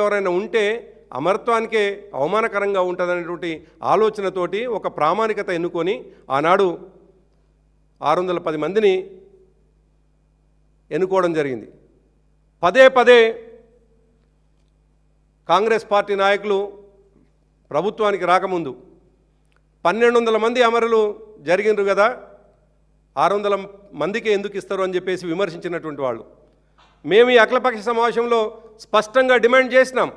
ఎవరైనా ఉంటే అమరత్వానికే అవమానకరంగా ఉంటుందనేటువంటి ఆలోచనతోటి ఒక ప్రామాణికత ఎన్నుకొని ఆనాడు 610 మందిని ఎన్నుకోవడం జరిగింది. పదే పదే కాంగ్రెస్ పార్టీ నాయకులు ప్రభుత్వానికి రాకముందు 1200 మంది అమరులు జరిగినారు కదా, 600 మందికి ఎందుకు ఇస్తారు అని చెప్పేసి విమర్శించినటువంటి వాళ్ళు. మేము ఈ అఖిలపక్ష సమావేశంలో స్పష్టంగా డిమాండ్ చేసినాం.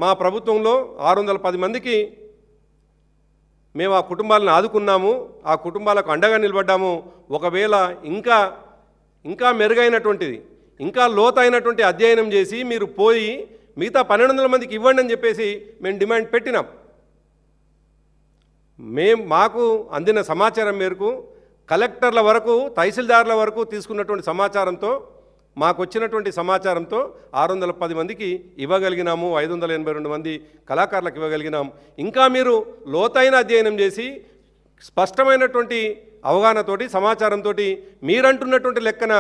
మా ప్రభుత్వంలో 610 మందికి మేము ఆ కుటుంబాలను ఆదుకున్నాము, ఆ కుటుంబాలకు అండగా నిలబడ్డాము. ఒకవేళ ఇంకా మెరుగైనటువంటిది, ఇంకా లోతైనటువంటి అధ్యయనం చేసి మీరు పోయి మిగతా 1200 మందికి ఇవ్వండి అని చెప్పేసి మేము డిమాండ్ పెట్టినాం. మాకు అందిన సమాచారం మేరకు కలెక్టర్ల వరకు, తహసీల్దార్ల వరకు తీసుకున్నటువంటి సమాచారంతో, మాకు వచ్చినటువంటి సమాచారంతో 610 మందికి ఇవ్వగలిగినాము, 582 మంది కళాకారులకు ఇవ్వగలిగినాం. ఇంకా మీరు లోతైన అధ్యయనం చేసి స్పష్టమైనటువంటి అవగాహనతోటి, సమాచారంతో మీరంటున్నటువంటి లెక్కన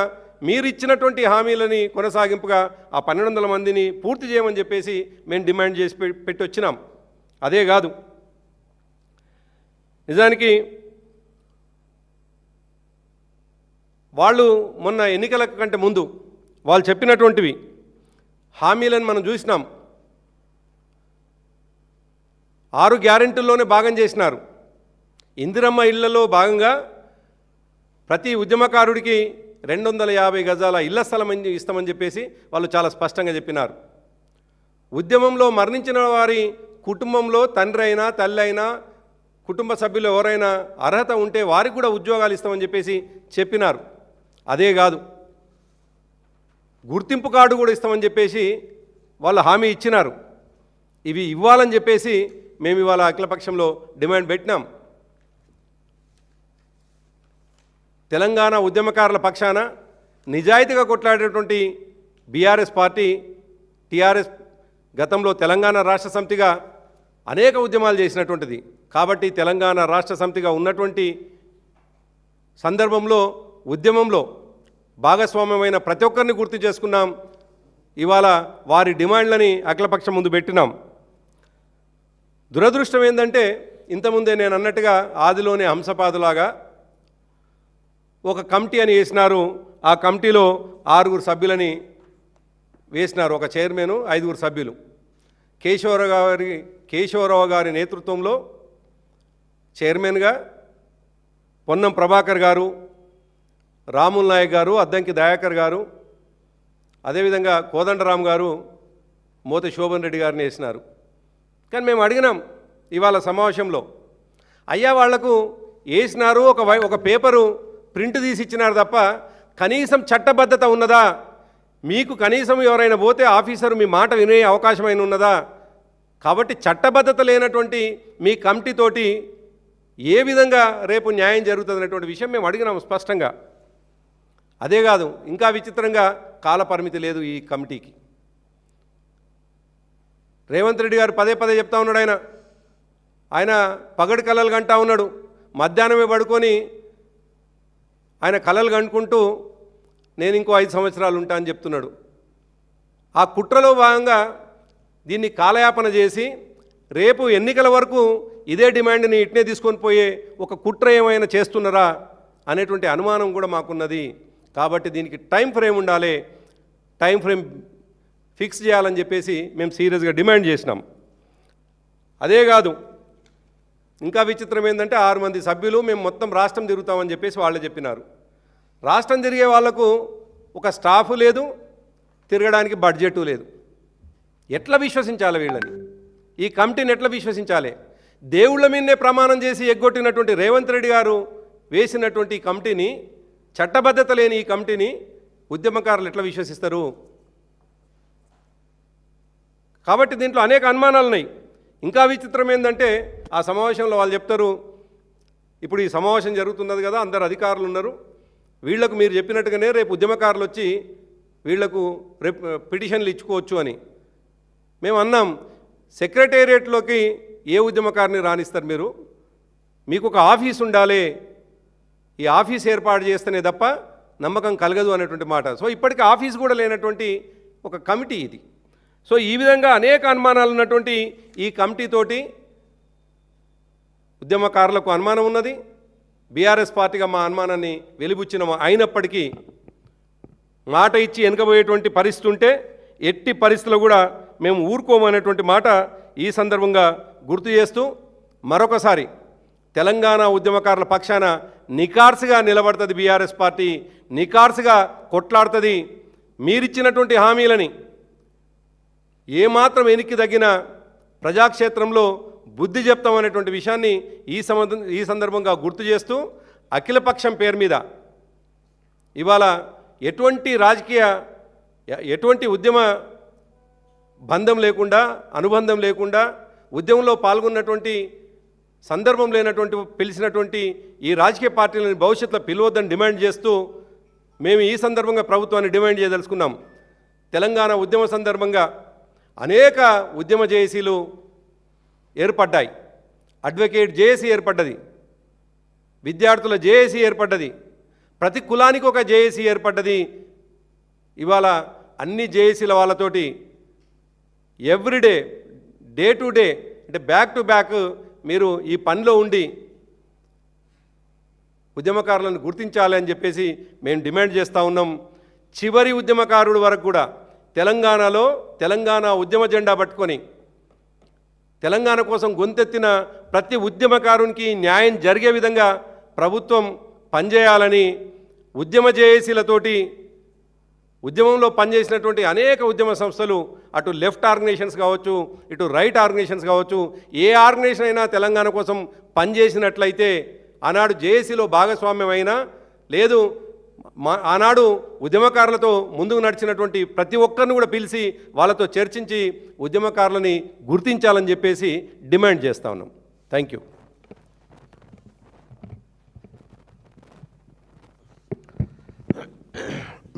మీరు ఇచ్చినటువంటి హామీలని కొనసాగింపుగా ఆ 1200 మందిని పూర్తి చేయమని చెప్పేసి మేము డిమాండ్ చేసి పెట్టి వచ్చినాం. అదే కాదు, నిజానికి వాళ్ళు మొన్న ఎన్నికల కంటే ముందు వాళ్ళు చెప్పినటువంటివి హామీలను మనం చూసినాం. 6 గ్యారెంటీల్లోనే భాగం చేసినారు. ఇందిరమ్మ ఇళ్లలో భాగంగా ప్రతి ఉద్యమకారుడికి 250 గజాల ఇళ్ల స్థలం ఇస్తామని చెప్పేసి వాళ్ళు చాలా స్పష్టంగా చెప్పినారు. ఉద్యమంలో మరణించిన వారి కుటుంబంలో తండ్రి అయినా, తల్లి అయినా, కుటుంబ సభ్యులు ఎవరైనా అర్హత ఉంటే వారికి కూడా ఉద్యోగాలు ఇస్తామని చెప్పేసి చెప్పినారు. అదే కాదు, గుర్తింపు కార్డు కూడా ఇస్తామని చెప్పేసి వాళ్ళు హామీ ఇచ్చినారు. ఇవి ఇవ్వాలని చెప్పేసి మేము ఇవాళ అఖిలపక్షంలో డిమాండ్ పెట్టినాం. తెలంగాణ ఉద్యమకారుల పక్షాన నిజాయితీగా కొట్లాడేటువంటి బీఆర్ఎస్ పార్టీ, టీఆర్ఎస్ గతంలో తెలంగాణ రాష్ట్ర సమితిగా అనేక ఉద్యమాలు చేసినటువంటిది. కాబట్టి తెలంగాణ రాష్ట్ర సమితిగా ఉన్నటువంటి సందర్భంలో ఉద్యమంలో భాగస్వామ్యమైన ప్రతి ఒక్కరిని గుర్తు చేసుకున్నాం. ఇవాళ వారి డిమాండ్లని అఖిలపక్షం ముందు పెట్టినాం. దురదృష్టం ఏంటంటే, ఇంతకుముందే నేను అన్నట్టుగా ఆదిలోనే హంసపాదులాగా ఒక కమిటీ అని వేసినారు. ఆ కమిటీలో 6 సభ్యులని వేసినారు, ఒక చైర్మన్, 5 సభ్యులు. కేశవరావు గారి నేతృత్వంలో చైర్మన్గా పొన్నం ప్రభాకర్ గారు, రాముల్ నాయక్ గారు, అద్దంకి దయాకర్ గారు, అదేవిధంగా కోదండరామ్ గారు, మోతి శోభన్ రెడ్డి గారిని వేసినారు. కానీ మేము అడిగినాం ఇవాళ సమావేశంలో, అయ్యా వాళ్లకు వేసినారు, ఒక పేపరు ప్రింట్ తీసి ఇచ్చినారు తప్ప కనీసం చట్టబద్ధత ఉన్నదా? మీకు కనీసం ఎవరైనా పోతే ఆఫీసరు మీ మాట వినే అవకాశమైన ఉన్నదా? కాబట్టి చట్టబద్ధత లేనటువంటి మీ కమిటీతోటి ఏ విధంగా రేపు న్యాయం జరుగుతుందనేటువంటి విషయం మేము అడిగినాము స్పష్టంగా. అదే కాదు, ఇంకా విచిత్రంగా కాల పరిమితి లేదు ఈ కమిటీకి. రేవంత్ రెడ్డి గారు పదే పదే చెప్తా ఉన్నాడు, ఆయన పగటి కలలు కంటా ఉన్నాడు, మధ్యాహ్నమే పడుకొని ఆయన కలలు కంటుకుంటూ నేను ఇంకో 5 సంవత్సరాలు ఉంటా అని చెప్తున్నాడు. ఆ కుట్రలో భాగంగా దీన్ని కాలయాపన చేసి రేపు ఎన్నికల వరకు ఇదే డిమాండ్ని ఇట్నే తీసుకొని పోయే ఒక కుట్ర ఏమైనా చేస్తున్నారా అనేటువంటి అనుమానం కూడా మాకున్నది. కాబట్టి దీనికి టైం ఫ్రేమ్ ఉండాలి, టైం ఫ్రేమ్ ఫిక్స్ చేయాలని చెప్పేసి మేము సీరియస్గా డిమాండ్ చేసినాం. అదే కాదు, ఇంకా విచిత్రం ఏంటంటే 6 మంది సభ్యులు మేము మొత్తం రాష్ట్రం తిరుగుతామని చెప్పేసి వాళ్ళే చెప్పినారు. రాష్ట్రం తిరిగే వాళ్లకు ఒక స్టాఫ్ లేదు, తిరగడానికి బడ్జెట్ లేదు. ఎట్లా విశ్వసించాలి వీళ్ళని? ఈ కమిటీని ఎట్లా విశ్వసించాలి? దేవుళ్ళ మీదనే ప్రమాణం చేసి ఎగ్గొట్టినటువంటి రేవంత్ రెడ్డి గారు వేసినటువంటి ఈ కమిటీని, చట్టబద్ధత లేని ఈ కమిటీని ఉద్యమకారులు ఎట్లా విశ్వసిస్తారు? కాబట్టి దీంట్లో అనేక అనుమానాలు ఉన్నాయి. ఇంకా విచిత్రం ఏంటంటే, ఆ సమావేశంలో వాళ్ళు చెప్తారు, ఇప్పుడు ఈ సమావేశం జరుగుతున్నది కదా, అందరు అధికారులు ఉన్నారు, వీళ్లకు మీరు చెప్పినట్టుగానే రేపు ఉద్యమకారులు వచ్చి వీళ్లకు పిటిషన్లు ఇచ్చుకోవచ్చు అని. మేము అన్నాం, సెక్రటేరియట్లోకి ఏ ఉద్యమకారిని రాణిస్తారు మీరు? మీకు ఒక ఆఫీస్ ఉండాలి, ఈ ఆఫీస్ ఏర్పాటు చేస్తేనే తప్ప నమ్మకం కలగదు అనేటువంటి మాట. సో ఇప్పటికీ ఆఫీస్ కూడా లేనటువంటి ఒక కమిటీ ఇది. సో ఈ విధంగా అనేక అనుమానాలు ఉన్నటువంటి ఈ కమిటీతోటి ఉద్యమకారులకు అనుమానం ఉన్నది. బీఆర్ఎస్ పార్టీగా మా అనుమానాన్ని వెలిబుచ్చిన అయినప్పటికీ మాట ఇచ్చి వెనుకబోయేటువంటి పరిస్థితి ఉంటే ఎట్టి పరిస్థితుల్లో కూడా మేము ఊరుకోమనేటువంటి మాట ఈ సందర్భంగా గుర్తు చేస్తూ మరొకసారి తెలంగాణ ఉద్యమకారుల పక్షాన నికార్సుగా నిలబడుతుంది బీఆర్ఎస్ పార్టీ, నికార్సుగా కొట్లాడుతుంది. మీరిచ్చినటువంటి హామీలని ఏమాత్రం వెనక్కి తగ్గిన ప్రజాక్షేత్రంలో బుద్ధి చెప్తామనేటువంటి విషయాన్ని ఈ సందర్భంగా గుర్తు చేస్తూ అఖిలపక్షం పేరు మీద ఇవాళ ఎటువంటి ఉద్యమ బంధం లేకుండా అనుబంధం లేకుండా ఉద్యమంలో పాల్గొన్నటువంటి సందర్భం లేనటువంటి పిలిచినటువంటి ఈ రాజకీయ పార్టీలను భవిష్యత్తులో పిలవద్దని డిమాండ్ చేస్తూ మేము ఈ సందర్భంగా ప్రభుత్వాన్ని డిమాండ్ చేయదలుచుకున్నాం. తెలంగాణ ఉద్యమ సందర్భంగా అనేక ఉద్యమ జేఏసీలు ఏర్పడ్డాయి. అడ్వకేట్ జేఏసీ ఏర్పడ్డది, విద్యార్థుల జేఏసీ ఏర్పడ్డది, ప్రతి కులానికి ఒక జేఏసీ ఏర్పడ్డది. ఇవాళ అన్ని జేఏసీల వాళ్ళతోటి ఎవ్రీడే డే టు డే అంటే బ్యాక్ టు బ్యాక్ మీరు ఈ పనిలో ఉండి ఉద్యమకారులను గుర్తించాలి అని చెప్పేసి మేము డిమాండ్ చేస్తూ ఉన్నాం. చివరి ఉద్యమకారుడు వరకు కూడా తెలంగాణలో తెలంగాణ ఉద్యమ జెండా పట్టుకొని తెలంగాణ కోసం గొంతెత్తిన ప్రతి ఉద్యమకారునికి న్యాయం జరిగే విధంగా ప్రభుత్వం పనిచేయాలని ఉద్యమ జేఏసీలతోటి ఉద్యమంలో పనిచేసినటువంటి అనేక ఉద్యమ సంస్థలు అటు లెఫ్ట్ ఆర్గనైజేషన్స్ కావచ్చు, ఇటు రైట్ ఆర్గనైజేషన్స్ కావచ్చు, ఏ ఆర్గనైజేషన్ అయినా తెలంగాణ కోసం పనిచేసినట్లయితే ఆనాడు జేఏసీలో భాగస్వామ్యం అయినా లేదు ఆనాడు ఉద్యమకారులతో ముందుకు నడిచినటువంటి ప్రతి ఒక్కరిని కూడా పిలిచి వాళ్ళతో చర్చించి ఉద్యమకారులని గుర్తించాలని చెప్పేసి డిమాండ్ చేస్తూ ఉన్నాం. Thank you.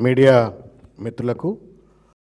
మీడియా మిత్రులకు